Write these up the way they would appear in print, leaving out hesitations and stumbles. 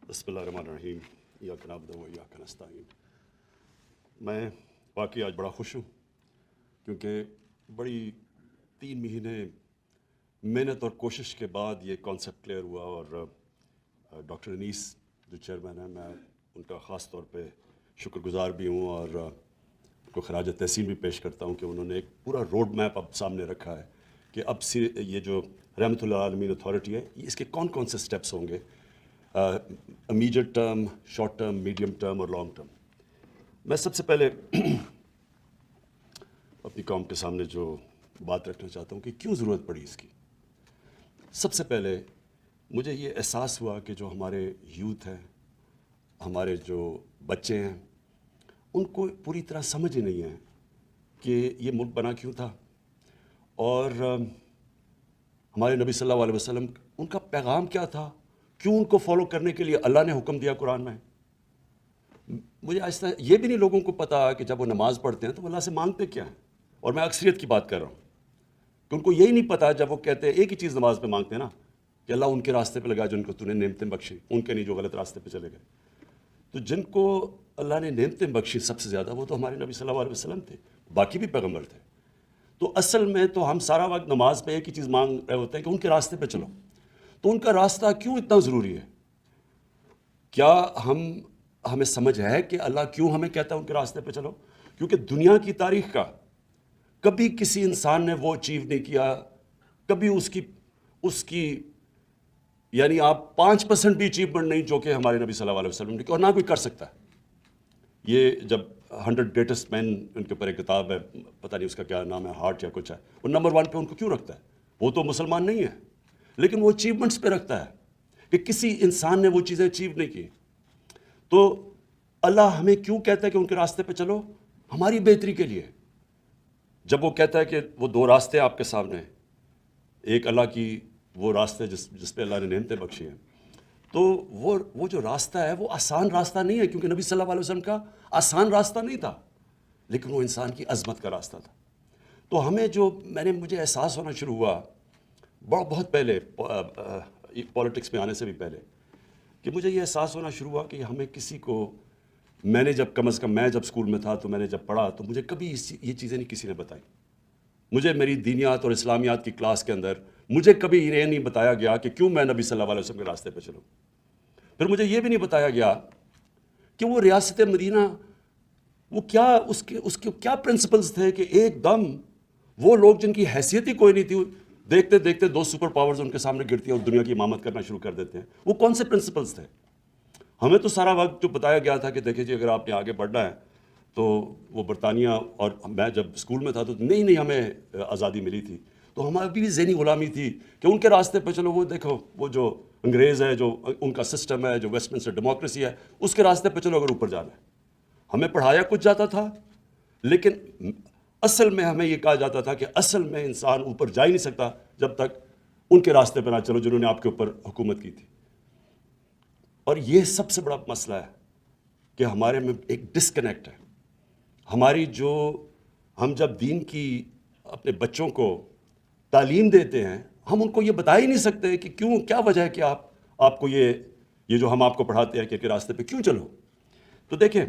بسم اللہ الرحمن الرحیم ایاک نعبد و ایاک نستعین۔ میں واقعی آج بڑا خوش ہوں کیونکہ بڑی 3 مہینے محنت اور کوشش کے بعد یہ کانسیپٹ کلیئر ہوا، اور ڈاکٹر انیس جو چیئرمین ہیں، میں ان کا خاص طور پہ شکر گزار بھی ہوں اور ان کو خراج تحسین بھی پیش کرتا ہوں کہ انہوں نے ایک پورا روڈ میپ اب سامنے رکھا ہے کہ اب یہ جو رحمۃ اللہ عالمین اتھارٹی ہے، اس کے کون کون سے سٹیپس ہوں گے، immediate term, short term, medium term اور لانگ ٹرم۔ میں سب سے پہلے اپنی قوم کے سامنے جو بات رکھنا چاہتا ہوں کہ کیوں ضرورت پڑی اس کی۔ سب سے پہلے مجھے یہ احساس ہوا کہ جو ہمارے یوتھ ہیں، ہمارے جو بچے ہیں، ان کو پوری طرح سمجھ ہی نہیں ہے کہ یہ ملک بنا کیوں تھا، اور ہمارے نبی صلی اللہ علیہ وسلم ان کا پیغام کیا تھا، کیوں ان کو فالو کرنے کے لیے اللہ نے حکم دیا قرآن میں۔ مجھے آہستہ یہ بھی نہیں لوگوں کو پتا کہ جب وہ نماز پڑھتے ہیں تو وہ اللہ سے مانگتے کیا ہیں، اور میں اکثریت کی بات کر رہا ہوں کہ ان کو یہی نہیں پتا جب وہ کہتے ہیں ایک ہی چیز نماز پہ مانگتے ہیں نا کہ اللہ ان کے راستے پہ لگا جن کو تو نے نعمتیں بخشی، ان کے نہیں جو غلط راستے پہ چلے گئے۔ تو جن کو اللہ نے نعمتیں بخشی سب سے زیادہ وہ تو ہمارے نبی صلی اللہ علیہ وسلم تھے، باقی بھی پیغمبر تھے۔ تو اصل میں تو ہم سارا وقت نماز پہ ایک ہی چیز مانگ رہے ہوتے ہیں کہ ان کے راستے پہ چلو۔ تو ان کا راستہ کیوں اتنا ضروری ہے؟ کیا ہمیں سمجھ ہے کہ اللہ کیوں ہمیں کہتا ہے ان کے راستے پہ چلو؟ کیونکہ دنیا کی تاریخ کا کبھی کسی انسان نے وہ اچیو نہیں کیا، کبھی اس کی یعنی آپ 5% بھی اچیومنٹ نہیں جو کہ ہمارے نبی صلی اللہ علیہ وسلم نے کی، اور نہ کوئی کر سکتا ہے۔ یہ جب 100 گریٹسٹ مین ان کے اوپر ایک کتاب ہے، پتہ نہیں اس کا کیا نام ہے، ہارٹ یا کچھ ہے، وہ نمبر 1 پہ ان کو کیوں رکھتا ہے؟ وہ تو مسلمان نہیں ہے، لیکن وہ اچیومنٹس پہ رکھتا ہے کہ کسی انسان نے وہ چیزیں اچیو نہیں کی۔ تو اللہ ہمیں کیوں کہتا ہے کہ ان کے راستے پہ چلو؟ ہماری بہتری کے لیے۔ جب وہ کہتا ہے کہ وہ 2 راستے آپ کے سامنے ہیں، ایک اللہ کی وہ راستے جس پہ اللہ نے نعمتیں بخشی ہیں، تو وہ جو راستہ ہے وہ آسان راستہ نہیں ہے، کیونکہ نبی صلی اللہ علیہ وسلم کا آسان راستہ نہیں تھا، لیکن وہ انسان کی عظمت کا راستہ تھا۔ تو ہمیں مجھے احساس ہونا شروع ہوا بہت پہلے، پولیٹکس میں آنے سے بھی پہلے، کہ مجھے یہ احساس ہونا شروع ہوا کہ ہمیں کسی کو، میں نے جب کم از کم میں جب اسکول میں تھا تو میں نے جب پڑھا تو مجھے کبھی یہ چیزیں نہیں کسی نے بتائی۔ مجھے میری دینیات اور اسلامیات کی کلاس کے اندر مجھے کبھی یہ نہیں بتایا گیا کہ کیوں میں نبی صلی اللہ علیہ وسلم کے راستے پہ چلوں۔ پھر مجھے یہ بھی نہیں بتایا گیا کہ وہ ریاست مدینہ، وہ کیا اس کے کیا پرنسپلز تھے کہ ایک دم وہ لوگ جن کی حیثیت ہی کوئی نہیں تھی، دیکھتے دیکھتے 2 سپر پاورز ان کے سامنے گرتی ہیں اور دنیا کی امامت کرنا شروع کر دیتے ہیں۔ وہ کون سے پرنسپلز تھے؟ ہمیں تو سارا وقت جو بتایا گیا تھا کہ دیکھیں جی اگر آپ نے آگے بڑھنا ہے تو وہ برطانیہ، اور میں جب اسکول میں تھا تو نہیں ہمیں آزادی ملی تھی، تو ہماری بھی ذہنی غلامی تھی کہ ان کے راستے پہ چلو۔ وہ دیکھو وہ جو انگریز ہے، جو ان کا سسٹم ہے، جو ویسٹ منسٹر ڈیموکریسی ہے، اس کے راستے پہ چلو اگر اوپر جانا ہے۔ ہمیں پڑھایا کچھ جاتا تھا، لیکن اصل میں ہمیں یہ کہا جاتا تھا کہ اصل میں انسان اوپر جا ہی نہیں سکتا جب تک ان کے راستے پہ نہ چلو جنہوں نے آپ کے اوپر حکومت کی تھی۔ اور یہ سب سے بڑا مسئلہ ہے کہ ہمارے میں ایک ڈسکنیکٹ ہے۔ ہم جب دین کی اپنے بچوں کو تعلیم دیتے ہیں، ہم ان کو یہ بتا ہی نہیں سکتے کہ کیوں، کیا وجہ ہے کہ آپ کو یہ جو ہم آپ کو پڑھاتے ہیں کہ راستے پہ کیوں چلو۔ تو دیکھیں،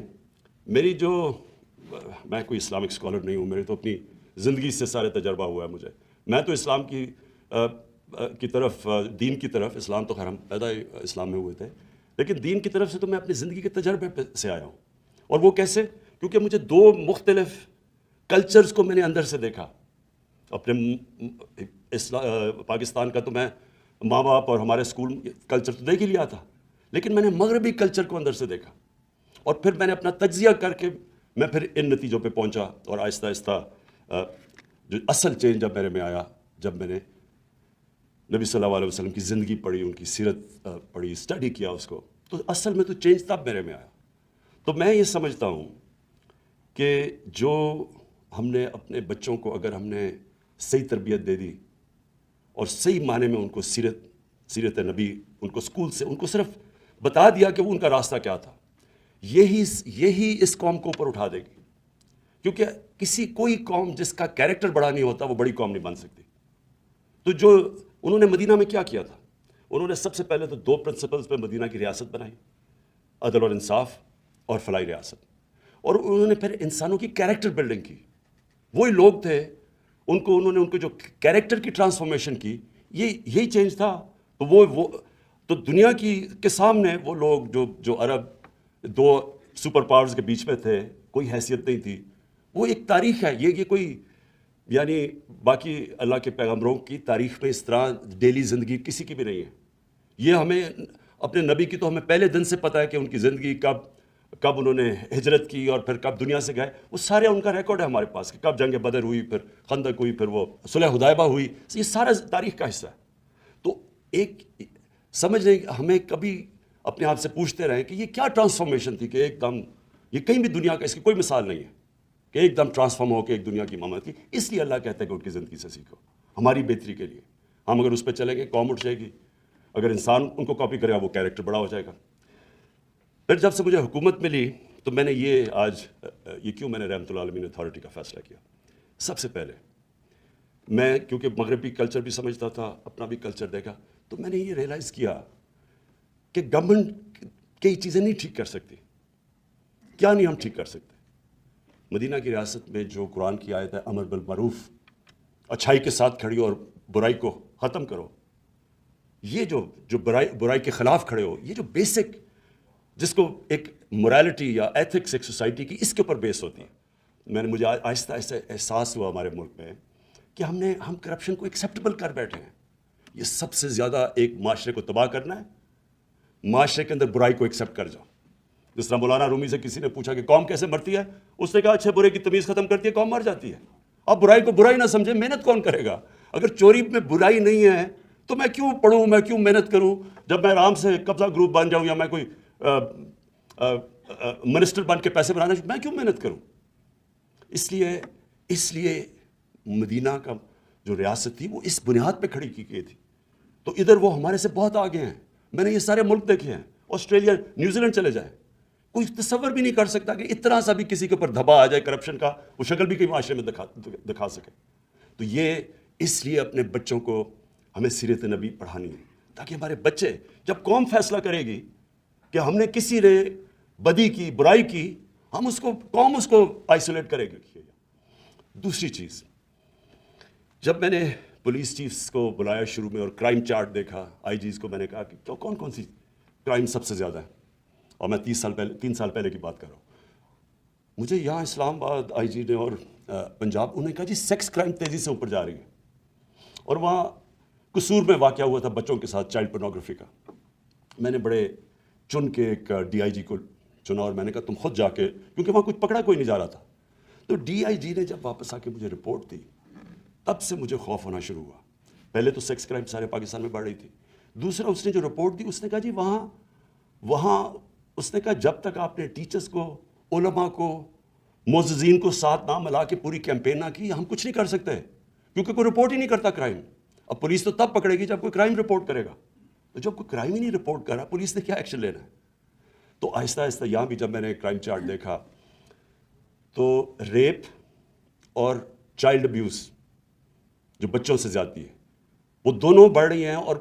میں کوئی اسلامک اسکالر نہیں ہوں، میری تو اپنی زندگی سے سارے تجربہ ہوا ہے مجھے۔ میں تو اسلام کی طرف، دین کی طرف، اسلام تو خیر ہم پیدا ہی اسلام میں ہوئے تھے، لیکن دین کی طرف سے تو میں اپنی زندگی کے تجربے سے آیا ہوں۔ اور وہ کیسے؟ کیونکہ مجھے 2 مختلف کلچرز کو میں نے اندر سے دیکھا۔ اپنے پاکستان کا تو میں ماں باپ اور ہمارے اسکول کلچر تو دیکھ ہی لیا تھا، لیکن میں نے مغربی کلچر کو اندر سے دیکھا، اور پھر میں نے اپنا تجزیہ کر کے میں پھر ان نتیجوں پہ پہنچا، اور آہستہ آہستہ جو اصل چینج جب میرے میں آیا، جب میں نے نبی صلی اللہ علیہ وسلم کی زندگی پڑھی، ان کی سیرت پڑھی، اسٹڈی کیا اس کو، تو اصل میں تو چینج تب میرے میں آیا۔ تو میں یہ سمجھتا ہوں کہ جو ہم نے اپنے بچوں کو، اگر ہم نے صحیح تربیت دے دی اور صحیح معنی میں ان کو سیرت نبی، ان کو اسکول سے ان کو صرف بتا دیا کہ وہ ان کا راستہ کیا تھا، یہی اس قوم کو اوپر اٹھا دے گی۔ کیونکہ کوئی قوم جس کا کیریکٹر بڑا نہیں ہوتا وہ بڑی قوم نہیں بن سکتی۔ تو جو انہوں نے مدینہ میں کیا تھا، انہوں نے سب سے پہلے تو 2 پرنسپلز پہ مدینہ کی ریاست بنائی، عدل اور انصاف اور فلاحی ریاست، اور انہوں نے پھر انسانوں کی کیریکٹر بلڈنگ کی. وہی لوگ تھے، انہوں نے ان کو جو کیریکٹر کی ٹرانسفارمیشن کی، یہی چینج تھا. تو وہ تو دنیا کے سامنے وہ لوگ جو عرب 2 سپر پاورز کے بیچ میں تھے، کوئی حیثیت نہیں تھی. وہ ایک تاریخ ہے، یہ کوئی یعنی باقی اللہ کے پیغمبروں کی تاریخ میں اس طرح ڈیلی زندگی کسی کی بھی نہیں ہے. یہ ہمیں اپنے نبی کی تو ہمیں پہلے دن سے پتہ ہے کہ ان کی زندگی کب انہوں نے ہجرت کی اور پھر کب دنیا سے گئے. وہ سارے ان کا ریکارڈ ہے ہمارے پاس کہ کب جنگ بدر ہوئی، پھر خندق ہوئی، پھر وہ صلح حدیبیہ ہوئی. یہ سارا تاریخ کا حصہ ہے. تو ایک سمجھ لیں ہمیں کبھی اپنے آپ سے پوچھتے رہیں کہ یہ کیا ٹرانسفارمیشن تھی کہ ایک دم یہ کہیں بھی دنیا کا اس کی کوئی مثال نہیں ہے کہ ایک دم ٹرانسفارم ہو کے ایک دنیا کی امامت کی. اس لیے اللہ کہتا ہے کہ ان کی زندگی سے سیکھو، ہماری بہتری کے لیے. ہم اگر اس پہ چلیں گے قوم اٹھ جائے گی، اگر انسان ان کو کاپی کرے گا وہ کیریکٹر بڑا ہو جائے گا. پھر جب سے مجھے حکومت ملی تو میں نے یہ کیوں میں نے رحمۃ اللہ علیہ اتھارٹی کا فیصلہ کیا. سب سے پہلے میں کیونکہ مغربی کلچر بھی سمجھتا تھا، اپنا بھی کلچر دیکھا، تو میں نے یہ ریئلائز کیا کہ گورنمنٹ کئی چیزیں نہیں ٹھیک کر سکتی. کیا نہیں ہم ٹھیک کر سکتے؟ مدینہ کی ریاست میں جو قرآن کی آیت ہے امر بالمعروف، اچھائی کے ساتھ کھڑی ہو اور برائی کو ختم کرو، یہ جو برائی کے خلاف کھڑے ہو، یہ جو بیسک جس کو ایک morality یا ایتھکس ایک سوسائٹی کی اس کے اوپر بیس ہوتی ہے. مجھے آہستہ آہستہ احساس ہوا ہمارے ملک میں کہ ہم کرپشن کو ایکسیپٹیبل کر بیٹھے ہیں. یہ سب سے زیادہ ایک معاشرے کو تباہ کرنا ہے. معاشرے کے اندر برائی کو ایکسیپٹ کر جاؤ. جس طرح مولانا رومی سے کسی نے پوچھا کہ قوم کیسے مرتی ہے، اس نے کہا اچھے برے کی تمیز ختم کرتی ہے قوم مر جاتی ہے. اب برائی کو برائی نہ سمجھے، محنت کون کرے گا؟ اگر چوری میں برائی نہیں ہے تو میں کیوں پڑھوں، میں کیوں محنت کروں؟ جب میں آرام سے قبضہ گروپ بن جاؤں یا میں کوئی منسٹر بن کے پیسے بنانا، میں کیوں محنت کروں؟ اس لیے مدینہ کا جو ریاست تھی وہ اس بنیاد پہ کھڑی کی گئی تھی. تو ادھر وہ ہمارے سے بہت آگے ہیں. میں نے یہ سارے ملک دیکھے ہیں، آسٹریلیا، نیوزی لینڈ چلے جائیں، کوئی تصور بھی نہیں کر سکتا کہ اتنا سا بھی کسی کے اوپر دھبا آ جائے کرپشن کا، وہ شکل بھی کئی معاشرے میں دکھا سکے. تو یہ اس لیے اپنے بچوں کو ہمیں سیرت نبی پڑھانی ہے، تاکہ ہمارے بچے جب قوم فیصلہ کرے گی کہ ہم نے کسی نے بدی کی، برائی کی، قوم اس کو آئسولیٹ کرے گی. دوسری چیز، جب میں نے پولیس چیفز کو بلایا شروع میں اور کرائم چارٹ دیکھا، آئی جیز کو میں نے کہا کہ کون سی کرائم سب سے زیادہ ہے، اور میں 3 سال پہلے کی بات کر رہا ہوں. مجھے یہاں اسلام آباد آئی جی نے اور پنجاب، انہوں نے کہا جی سیکس کرائم تیزی سے اوپر جا رہی ہے. اور وہاں قصور میں واقعہ ہوا تھا بچوں کے ساتھ چائلڈ پورنوگرافی کا. میں نے بڑے چن کے ایک ڈی آئی جی کو چنا اور میں نے کہا تم خود جا کے، کیونکہ وہاں کچھ پکڑا کوئی نہیں جا رہا تھا. تو ڈی آئی جی نے جب واپس آ کے مجھے رپورٹ دی، تب سے مجھے خوف ہونا شروع ہوا. پہلے تو سیکس کرائم سارے پاکستان میں بڑھ رہی تھی. دوسرا اس نے جو رپورٹ دی، اس نے کہا جی وہاں اس نے کہا جب تک آپ نے ٹیچرز کو، علماء کو، معززین کو ساتھ نہ ملا کے پوری کیمپین نہ کی، ہم کچھ نہیں کر سکتے، کیونکہ کوئی رپورٹ ہی نہیں کرتا کرائم. اب پولیس تو تب پکڑے گی جب کوئی کرائم رپورٹ کرے گا. تو جب کوئی کرائم ہی نہیں رپورٹ کر رہا، پولیس نے کیا ایکشن لینا ہے؟ تو آہستہ آہستہ یہاں بھی جب میں نے کرائم چارٹ دیکھا تو ریپ اور چائلڈ ابیوز، جو بچوں سے زیادتی ہے، وہ دونوں بڑھ رہی ہیں. اور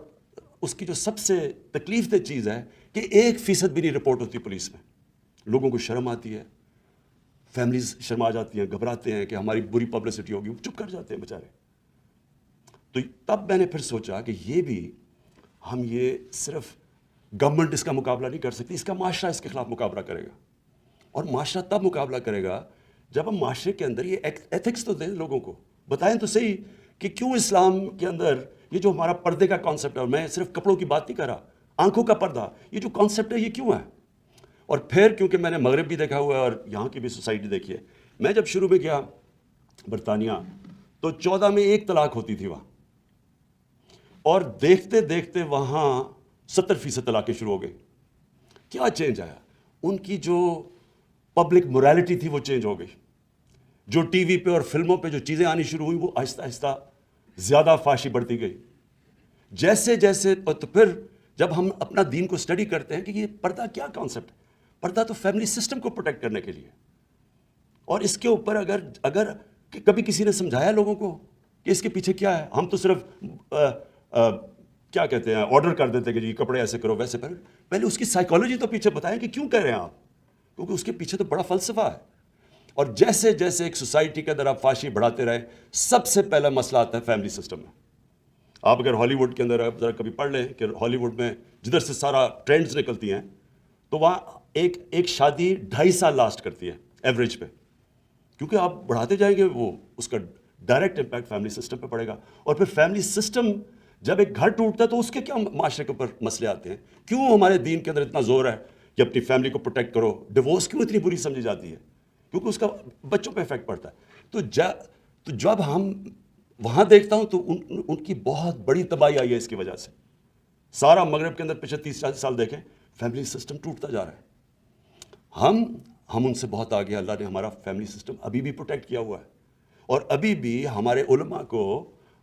اس کی جو سب سے تکلیف دہ چیز ہے کہ 1% بھی نہیں رپورٹ ہوتی پولیس میں. لوگوں کو شرم آتی ہے، فیملیز شرما جاتی ہیں، گھبراتے ہیں کہ ہماری بری پبلسٹی ہوگی، وہ چپ کر جاتے ہیں بیچارے. تو تب میں نے پھر سوچا کہ یہ صرف گورنمنٹ اس کا مقابلہ نہیں کر سکتی، اس کا معاشرہ اس کے خلاف مقابلہ کرے گا. اور معاشرہ تب مقابلہ کرے گا جب ہم معاشرے کے اندر یہ ایتھکس تو دیں، لوگوں کو بتائیں تو صحیح کہ کیوں اسلام کے اندر یہ جو ہمارا پردے کا کانسیپٹ ہے، اور میں صرف کپڑوں کی بات نہیں کر رہا، آنکھوں کا پردہ، یہ جو کانسیپٹ ہے یہ کیوں ہے. اور پھر کیونکہ میں نے مغرب بھی دیکھا ہوا ہے اور یہاں کی بھی سوسائٹی دیکھی ہے. میں جب شروع میں گیا برطانیہ تو 14 میں 1 طلاق ہوتی تھی وہاں، اور دیکھتے دیکھتے وہاں 70% طلاقیں شروع ہو گئی. کیا چینج آیا؟ ان کی جو پبلک مورالٹی تھی وہ چینج ہو گئی. جو ٹی وی پہ اور فلموں پہ جو چیزیں آنی شروع ہوئی وہ آہستہ آہستہ زیادہ فحاشی بڑھتی گئی. جیسے تو پھر جب ہم اپنا دین کو اسٹڈی کرتے ہیں کہ یہ پردہ کیا کانسیپٹ ہے، پردہ تو فیملی سسٹم کو پروٹیکٹ کرنے کے لیے. اور اس کے اوپر اگر کبھی کسی نے سمجھایا لوگوں کو کہ اس کے پیچھے کیا ہے، ہم تو صرف کیا کہتے ہیں آرڈر کر دیتے ہیں کہ جی کپڑے ایسے کرو ویسے پہنو. پہلے اس کی سائیکالوجی تو پیچھے بتائیں کہ کیوں کہہ رہے ہیں آپ, کیونکہ اس کے پیچھے تو بڑا فلسفہ ہے. اور جیسے جیسے ایک سوسائٹی کے اندر آپ فاشی بڑھاتے رہے, سب سے پہلا مسئلہ آتا ہے فیملی سسٹم میں. آپ اگر ہالی ووڈ کے اندر آپ ذرا کبھی پڑھ لیں کہ ہالی ووڈ میں جدھر سے سارا ٹرینڈز نکلتی ہیں تو وہاں ایک شادی 2.5 سال لاسٹ کرتی ہے ایوریج پہ, کیونکہ آپ بڑھاتے جائیں گے وہ اس کا ڈائریکٹ امپیکٹ فیملی سسٹم پہ پڑے گا. اور پھر فیملی سسٹم جب ایک گھر ٹوٹتا ہے تو اس کے کیا معاشرے کے اوپر مسئلے آتے ہیں. کیوں ہمارے دین کے اندر اتنا زور ہے کہ اپنی فیملی کو پروٹیکٹ کرو, ڈیورس کیوں اتنی بری سمجھی جاتی ہے, کیونکہ اس کا بچوں پہ افیکٹ پڑتا ہے. تو جب ہم وہاں دیکھتا ہوں تو ان کی بہت بڑی تباہی آئی ہے اس کی وجہ سے. سارا مغرب کے اندر پچھلے 30-40 سال دیکھیں فیملی سسٹم ٹوٹتا جا رہا ہے. ہم ان سے بہت آگے, اللہ نے ہمارا فیملی سسٹم ابھی بھی پروٹیکٹ کیا ہوا ہے. اور ابھی بھی ہمارے علماء کو,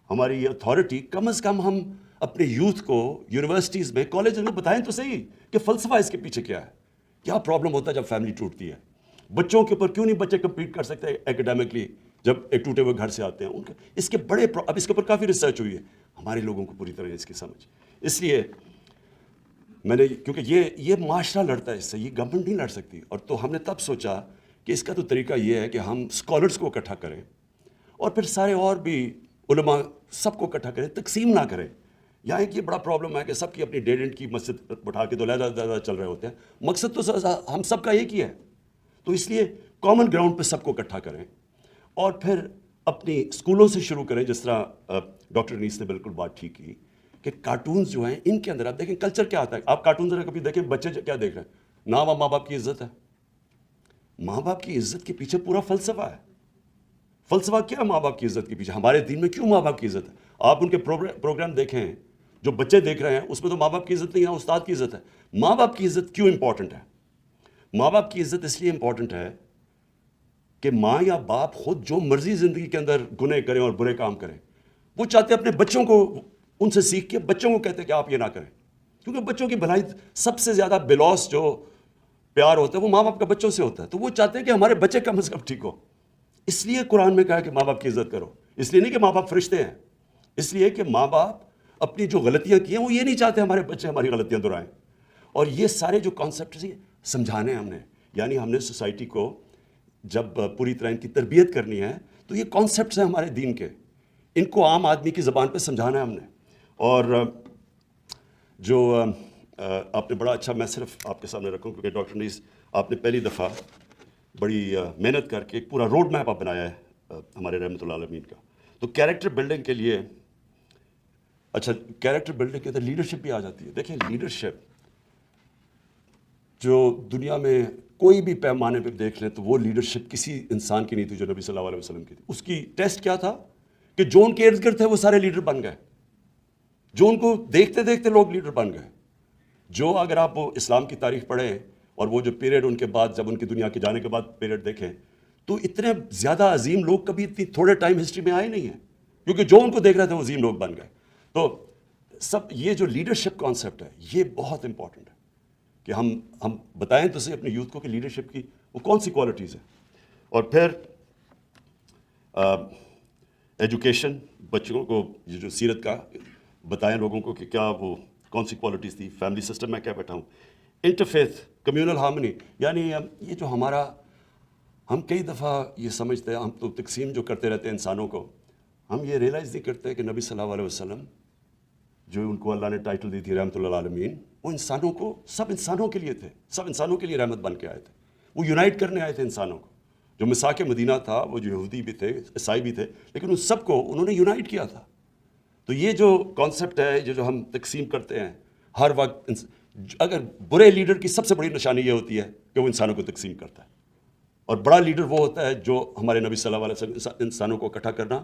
ہماری یہ اتھارٹی, کم از کم ہم اپنے یوتھ کو یونیورسٹیز میں کالج میں بتائیں تو صحیح کہ فلسفہ اس کے پیچھے کیا ہے, کیا پرابلم ہوتا ہے جب فیملی ٹوٹتی ہے. بچوں کے اوپر کیوں نہیں بچے کمپیٹ کر سکتے ایکڈیمکلی جب ایک ٹوٹے ہوئے گھر سے آتے ہیں. ان کے اس کے بڑے اب اس کے اوپر کافی ریسرچ ہوئی ہے, ہمارے لوگوں کو پوری طرح اس کی سمجھ. اس لیے میں نے, کیونکہ یہ معاشرہ لڑتا ہے اس سے, یہ گورنمنٹ نہیں لڑ سکتی. اور تو ہم نے تب سوچا کہ اس کا تو طریقہ یہ ہے کہ ہم اسکالرس کو اکٹھا کریں اور پھر سارے اور بھی علماء سب کو اکٹھا کریں, تقسیم نہ کریں. یہاں ایک یہ بڑا پرابلم ہے کہ سب کی اپنی ڈیڈ اینڈ کی مسجد بٹھا کے تو زیادہ چل رہے ہوتے ہیں. مقصد تو ہم سب کا ایک ہی ہے. تو اس لیے کامن گراؤنڈ پہ سب کو اکٹھا کریں اور پھر اپنی اسکولوں سے شروع کریں. جس طرح ڈاکٹر انیس نے بالکل بات ٹھیک کی کہ کارٹونز جو ہیں ان کے اندر آپ دیکھیں کلچر کیا آتا ہے. آپ کارٹون ذرا کبھی دیکھیں, بچے کیا دیکھ رہے ہیں, نام ماں باپ کی عزت ہے. ماں باپ کی عزت کے پیچھے پورا فلسفہ ہے. فلسفہ کیا ہے ماں باپ کی عزت کے پیچھے؟ ہمارے دین میں کیوں ماں باپ کی عزت ہے؟ آپ ان کے پروگرام دیکھیں جو بچے دیکھ رہے ہیں, اس میں تو ماں باپ کی عزت نہیں ہے, استاد کی عزت ہے. ماں باپ کی عزت کیوں امپورٹنٹ ہے؟ ماں باپ کی عزت اس لیے امپورٹنٹ ہے کہ ماں یا باپ خود جو مرضی زندگی کے اندر گناہ کریں اور برے کام کریں, وہ چاہتے ہیں اپنے بچوں کو ان سے سیکھ کے بچوں کو کہتے ہیں کہ آپ یہ نہ کریں. کیونکہ بچوں کی بھلائی سب سے زیادہ بلوس جو پیار ہوتا ہے وہ ماں باپ کا بچوں سے ہوتا ہے. تو وہ چاہتے ہیں کہ ہمارے بچے کم از کم ٹھیک ہو. اس لیے قرآن میں کہا کہ ماں باپ کی عزت کرو. اس لیے نہیں کہ ماں باپ فرشتے ہیں, اس لیے کہ ماں باپ اپنی جو غلطیاں کی ہیں وہ یہ نہیں چاہتے ہمارے بچے ہماری غلطیاں دہرائیں. اور یہ سارے جو کانسیپٹس سمجھانے ہم نے, یعنی ہم نے سوسائٹی کو جب پوری طرح ان کی تربیت کرنی ہے تو یہ کانسیپٹس ہیں ہمارے دین کے, ان کو عام آدمی کی زبان پہ سمجھانا ہے ہم نے. اور جو آپ نے بڑا اچھا, میں صرف آپ کے سامنے رکھوں کیونکہ ڈاکٹر نیس آپ نے پہلی دفعہ بڑی محنت کر کے ایک پورا روڈ میپ آپ بنایا ہے ہمارے رحمۃ اللہ عالمین کا. تو کیریکٹر بلڈنگ کے لیے, اچھا کیریکٹر بلڈنگ کے اندر لیڈرشپ بھی آ جاتی ہے. دیکھیں لیڈرشپ جو دنیا میں کوئی بھی پیمانے پہ دیکھ لیں تو وہ لیڈرشپ کسی انسان کی نہیں تھی جو نبی صلی اللہ علیہ وسلم کی تھی. اس کی ٹیسٹ کیا تھا کہ جو ان کے ارد گرد تھے وہ سارے لیڈر بن گئے, جو ان کو دیکھتے دیکھتے لوگ لیڈر بن گئے. جو اگر آپ وہ اسلام کی تاریخ پڑھیں اور وہ جو پیریڈ ان کے بعد جب ان کی دنیا کے جانے کے بعد پیریڈ دیکھیں تو اتنے زیادہ عظیم لوگ کبھی اتنی تھوڑے ٹائم ہسٹری میں آئے نہیں ہیں, کیونکہ جو ان کو دیکھ رہے تھے وہ عظیم لوگ بن گئے. تو سب یہ جو لیڈرشپ کانسیپٹ ہے یہ بہت امپورٹنٹ ہے کہ ہم بتائیں تو صحیح اپنے یوتھ کو کہ لیڈرشپ کی وہ کون سی کوالٹیز ہیں. اور پھر ایجوکیشن, بچوں کو یہ جو سیرت کا بتائیں لوگوں کو کہ کیا وہ کون سی کوالٹیز تھی. فیملی سسٹم میں کیا بیٹھا ہوں. انٹرفیتھ کمیونل ہارمنی, یعنی یہ جو ہمارا, ہم کئی دفعہ یہ سمجھتے ہیں, ہم تو تقسیم جو کرتے رہتے ہیں انسانوں کو, ہم یہ ریئلائز نہیں کرتے کہ نبی صلی اللہ علیہ وسلم جو ان کو اللہ نے ٹائٹل دی تھی رحمۃ اللہ عالمین, وہ انسانوں کو, سب انسانوں کے لیے تھے, سب انسانوں کے لیے رحمت بن کے آئے تھے. وہ یونائٹ کرنے آئے تھے انسانوں کو. جو مساک مدینہ تھا وہ جو یہودی بھی تھے, عیسائی بھی تھے, لیکن ان سب کو انہوں نے یونائٹ کیا تھا. تو یہ جو کانسیپٹ ہے, جو ہم تقسیم کرتے ہیں ہر وقت, اگر برے لیڈر کی سب سے بڑی نشانی یہ ہوتی ہے کہ وہ انسانوں کو تقسیم کرتا ہے, اور بڑا لیڈر وہ ہوتا ہے جو ہمارے نبی صلی اللہ علیہ وسلم انسانوں کو اکٹھا کرنا,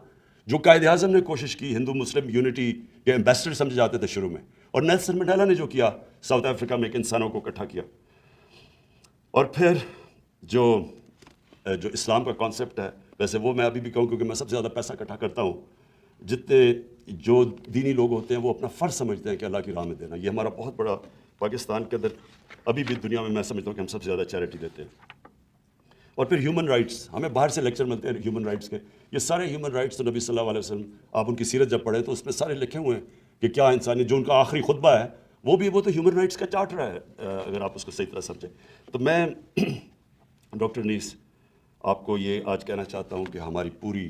جو قائد اعظم نے کوشش کی, ہندو مسلم یونٹی کے ایمبیسڈر سمجھے جاتے تھے شروع میں, اور نیلسن منڈیلا نے جو کیا ساؤتھ افریقہ میں, کہ انسانوں کو اکٹھا کیا. اور پھر جو اسلام کا کانسیپٹ ہے, ویسے وہ میں ابھی بھی کہوں کیونکہ میں سب سے زیادہ پیسہ اکٹھا کرتا ہوں, جتنے جو دینی لوگ ہوتے ہیں وہ اپنا فرض سمجھتے ہیں کہ اللہ کی راہ میں دینا. یہ ہمارا بہت بڑا, پاکستان کے اندر ابھی بھی دنیا میں سمجھتا ہوں کہ ہم سب سے زیادہ چیریٹی دیتے ہیں. اور پھر ہیومن رائٹس, ہمیں باہر سے لیکچر ملتے ہیں ہیومن رائٹس کے, یہ سارے ہیومن رائٹس تو نبی صلی اللہ علیہ وسلم, آپ ان کی سیرت جب پڑھیں تو اس میں سارے لکھے ہوئے ہیں کہ کیا انسانی جو ان کا آخری خطبہ ہے وہ تو ہیومن رائٹس کا چارٹر ہے اگر آپ اس کو صحیح طرح سمجھیں. تو میں ڈاکٹر انیس آپ کو یہ آج کہنا چاہتا ہوں کہ ہماری پوری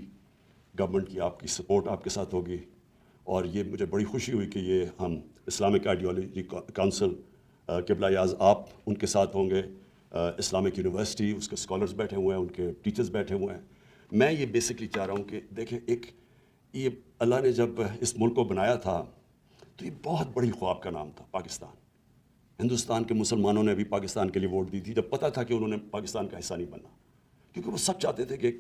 گورنمنٹ کی آپ کی سپورٹ آپ کے ساتھ ہوگی, اور یہ مجھے بڑی خوشی ہوئی کہ یہ ہم اسلامک آئیڈیالوجی کونسل قبلہ اعظم آپ ان کے ساتھ ہوں گے, اسلامک یونیورسٹی اس کے اسکالرز بیٹھے ہوئے ہیں, ان کے ٹیچرز بیٹھے ہوئے ہیں. میں یہ بیسکلی چاہ رہا ہوں کہ دیکھیں یہ اللہ نے جب اس ملک کو بنایا تھا تو یہ بہت بڑی خواب کا نام تھا پاکستان. ہندوستان کے مسلمانوں نے بھی پاکستان کے لیے ووٹ دی تھی جب پتہ تھا کہ انہوں نے پاکستان کا حصہ نہیں بننا, کیونکہ وہ سب چاہتے تھے کہ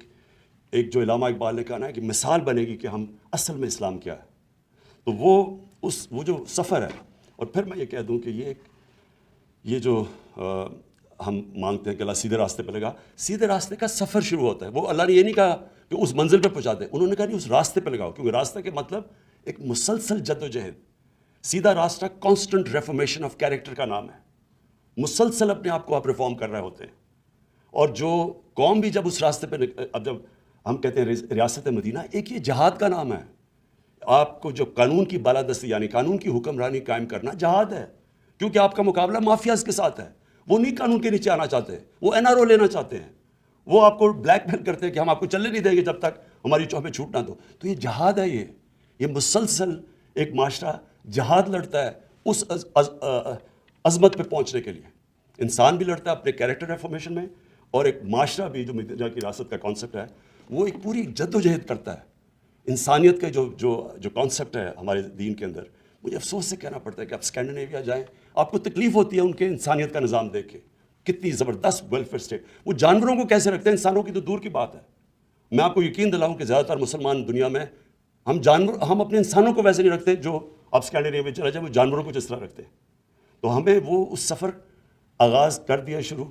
ایک جو علامہ اقبال نے کہا نا کہ مثال بنے گی کہ ہم اصل میں اسلام کیا ہے. تو وہ جو سفر ہے, اور پھر میں یہ کہہ دوں کہ یہ جو ہم مانگتے ہیں کہ اللہ سیدھے راستے پہ لگا, سیدھے راستے کا سفر شروع ہوتا ہے. وہ اللہ نے یہ نہیں کہا کہ اس منزل پہ پہنچا دیں, انہوں نے کہا نہیں اس راستے پہ لگاؤ, کیونکہ راستہ کے مطلب ایک مسلسل جد و جہد. سیدھا راستہ کانسٹنٹ ریفارمیشن آف کیریکٹر کا نام ہے. مسلسل اپنے آپ کو آپ ریفارم کر رہے ہوتے ہیں. اور جو قوم بھی جب اس راستے پہ, اب جب ہم کہتے ہیں ریاست مدینہ, ایک یہ جہاد کا نام ہے. آپ کو جو قانون کی بالادستی یعنی قانون کی حکمرانی قائم کرنا جہاد ہے, کیونکہ آپ کا مقابلہ مافیاز کے ساتھ ہے. وہ نہیں قانون کے نیچے آنا چاہتے, وہ NRO لینا چاہتے ہیں, وہ آپ کو بلیک میل کرتے ہیں کہ ہم آپ کو چلنے نہیں دیں گے جب تک ہماری چوہ پہ چھوٹ نہ دو. تو یہ جہاد ہے, یہ مسلسل ایک معاشرہ جہاد لڑتا ہے اس عظمت پہ پہنچنے کے لیے. انسان بھی لڑتا ہے اپنے کیریکٹر ریفارمیشن میں, اور ایک معاشرہ بھی جو مدینہ کی ریاست کا کانسیپٹ ہے وہ ایک پوری جد و جہد کرتا ہے. انسانیت کا جو کانسیپٹ ہے ہمارے دین کے اندر, مجھے افسوس سے کہنا پڑتا ہے کہ آپ اسکینڈینیویا جائیں, آپ کو تکلیف ہوتی ہے ان کے انسانیت کا نظام دیکھ کے, کتنی زبردست ویلفیئر اسٹیٹ. وہ جانوروں کو کیسے رکھتے ہیں, انسانوں کی تو دور کی بات ہے. میں آپ کو یقین دلاؤں کہ زیادہ تر مسلمان دنیا میں ہم اپنے انسانوں کو ویسے نہیں رکھتے جو آپ اسکینڈینیویا میں چلے جائیں, وہ جانوروں کو جس طرح رکھتے ہیں. تو ہمیں وہ اس سفر آغاز کر دیا شروع.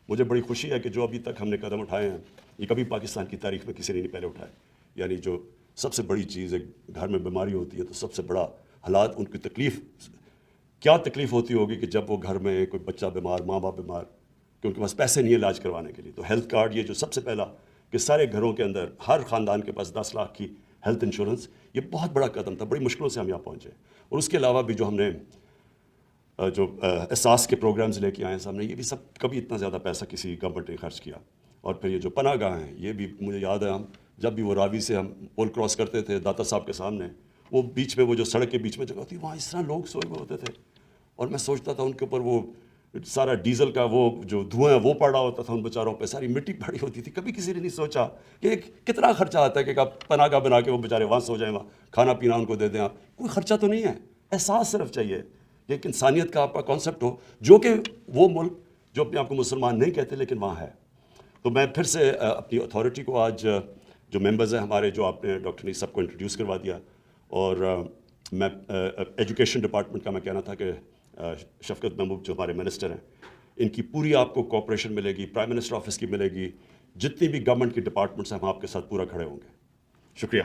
مجھے بڑی خوشی ہے کہ جو ابھی تک ہم نے قدم اٹھائے ہیں یہ کبھی پاکستان کی تاریخ میں کسی نے نہیں پہلے اٹھائے. یعنی جو سب سے بڑی چیز ایک گھر میں بیماری ہوتی ہے تو سب سے بڑا حالات, ان کی تکلیف کیا تکلیف ہوتی ہوگی کہ جب وہ گھر میں کوئی بچہ بیمار, ماں باپ بیمار, کہ ان کے پاس پیسے نہیں ہیں علاج کروانے کے لیے. تو ہیلتھ کارڈ, یہ جو سب سے پہلا کہ سارے گھروں کے اندر ہر خاندان کے پاس 10 لاکھ کی ہیلتھ انشورنس, یہ بہت بڑا قدم تھا. بڑی مشکلوں سے ہم یہاں پہنچے. اور اس کے علاوہ بھی جو ہم نے جو احساس کے پروگرامز لے کے آئے ہیں سامنے, یہ بھی سب کبھی اتنا زیادہ پیسہ کسی گورنمنٹ نے خرچ کیا. اور پھر یہ جو پناہ گاہ ہیں, یہ بھی مجھے یاد ہے ہم جب بھی وہ راوی سے ہم پول کراس کرتے تھے داتا صاحب کے سامنے, وہ بیچ میں وہ جو سڑک کے بیچ میں جگہ ہوتی وہاں اس طرح لوگ سوئے ہوئے ہوتے تھے, اور میں سوچتا تھا ان کے اوپر وہ سارا ڈیزل کا وہ جو دھواں ہے وہ پڑ رہا ہوتا تھا ان بیچاروں پہ, ساری مٹی پڑی ہوتی تھی. کبھی کسی نے نہیں سوچا کہ کتنا خرچہ آتا ہے کہ آپ پناہ گاہ بنا کے وہ بیچارے وہاں سو جائیں, وہاں کھانا پینا ان کو دے دیں. آپ کوئی خرچہ تو نہیں ہے, احساس صرف چاہیے کہ ایک انسانیت کا آپ کا کانسیپٹ ہو, جو کہ وہ ملک جو اپنے آپ کو مسلمان نہیں کہتے لیکن وہاں ہے. تو میں پھر سے اپنی اتھارٹی کو آج جو ممبرز ہیں ہمارے, جو آپ نے ڈاکٹر نے سب کو انٹروڈیوس کروا دیا, اور میں ایجوکیشن ڈپارٹمنٹ کا میں کہنا تھا کہ شفقت محمود جو ہمارے منسٹر ہیں, ان کی پوری آپ کو کوآپریشن ملے گی, پرائم منسٹر آفس کی ملے گی, جتنی بھی گورنمنٹ کی ڈپارٹمنٹس ہیں ہم آپ کے ساتھ پورا کھڑے ہوں گے. شکریہ.